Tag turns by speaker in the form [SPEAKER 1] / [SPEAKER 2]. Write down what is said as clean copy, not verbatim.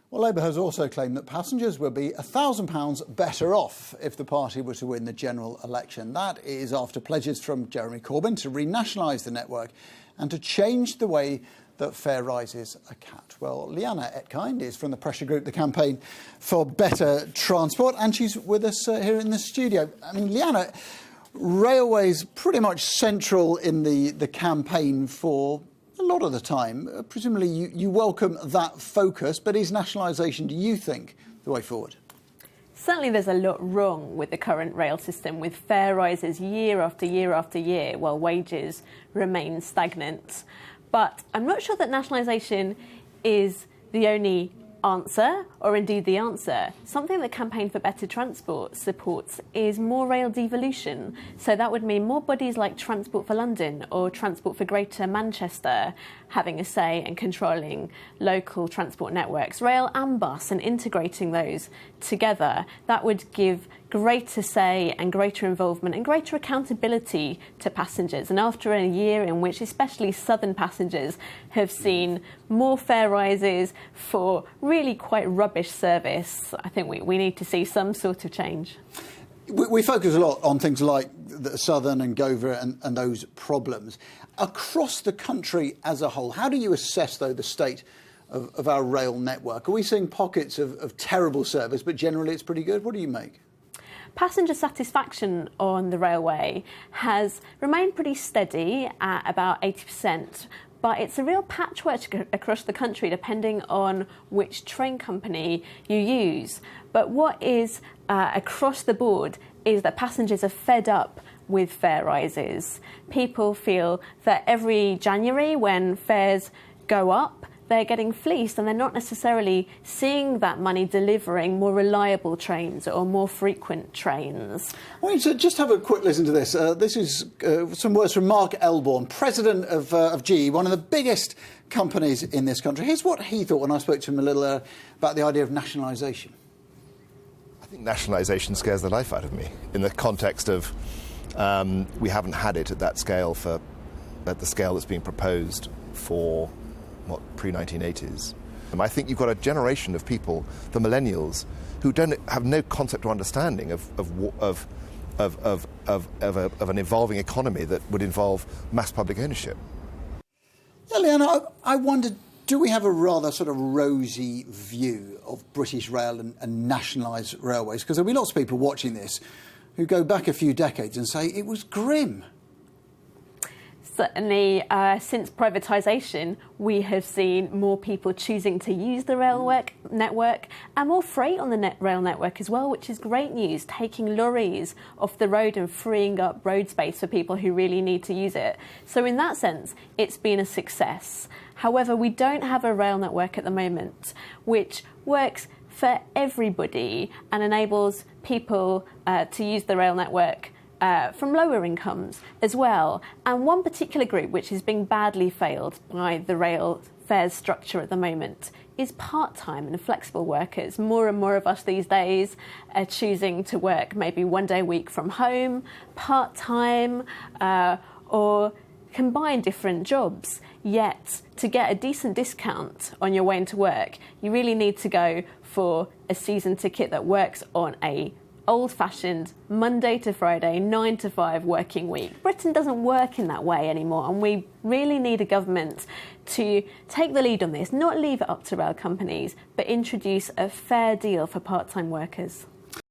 [SPEAKER 1] Well, Labour has also claimed that passengers will be £1,000 better off if the party were to win the general election. That is after pledges from Jeremy Corbyn to renationalise the network and to change the way that fare rises are capped. Well, Liana Etkind is from the pressure group, the Campaign for Better Transport, and she's with us here in the studio. I mean, Liana, railways pretty much central in the campaign for a lot of the time. Presumably you welcome that focus, but is nationalisation, do you think, the way forward?
[SPEAKER 2] Certainly there's a lot wrong with the current rail system, with fare rises year after year after year while wages remain stagnant. But I'm not sure that nationalisation is the only answer, or indeed the answer. Something that Campaign for Better Transport supports is more rail devolution. So that would mean more bodies like Transport for London or Transport for Greater Manchester having a say and controlling local transport networks, rail and bus, and integrating those together. That would give greater say and greater involvement and greater accountability to passengers. And after a year in which especially southern passengers have seen more fare rises for really quite rubbish service, I think we need to see some sort of change.
[SPEAKER 1] We focus a lot on things like the Southern and Dover and those problems. Across the country as a whole, how do you assess, though, the state of our rail network? Are we seeing pockets of terrible service, but generally it's pretty good? What do you make?
[SPEAKER 2] Passenger satisfaction on the railway has remained pretty steady at about 80%. But it's a real patchwork across the country depending on which train company you use. But what is across the board is that passengers are fed up with fare rises. People feel that every January when fares go up, they're getting fleeced and they're not necessarily seeing that money delivering more reliable trains or more frequent trains.
[SPEAKER 1] Well, so just have a quick listen to this. This is some words from Mark Elborn, president of GE, one of the biggest companies in this country. Here's what he thought when I spoke to him a little about the idea of nationalisation.
[SPEAKER 3] I think nationalisation scares the life out of me in the context of we haven't had it at that scale at the scale that's being proposed for pre-1980s. I think you've got a generation of people, the millennials, who have no concept or understanding of an evolving economy that would involve mass public ownership.
[SPEAKER 1] Yeah, Liana, I wondered, do we have a rather sort of rosy view of British rail and nationalised railways? Because there'll be lots of people watching this who go back a few decades and say it was grim.
[SPEAKER 2] Certainly, since privatisation, we have seen more people choosing to use the rail network and more freight on the rail network as well, which is great news, taking lorries off the road and freeing up road space for people who really need to use it. So in that sense, it's been a success. However, we don't have a rail network at the moment which works for everybody and enables people to use the rail network from lower incomes as well. And one particular group which is being badly failed by the rail fares structure at the moment is part-time and flexible workers. More and more of us these days are choosing to work maybe one day a week from home, part-time, or combine different jobs. Yet, to get a decent discount on your way into work, you really need to go for a season ticket that works on a old-fashioned Monday to Friday 9 to 5 working week. Britain doesn't work in that way anymore, and we really need a government to take the lead on this, not leave it up to rail companies, but introduce a fair deal for part-time workers.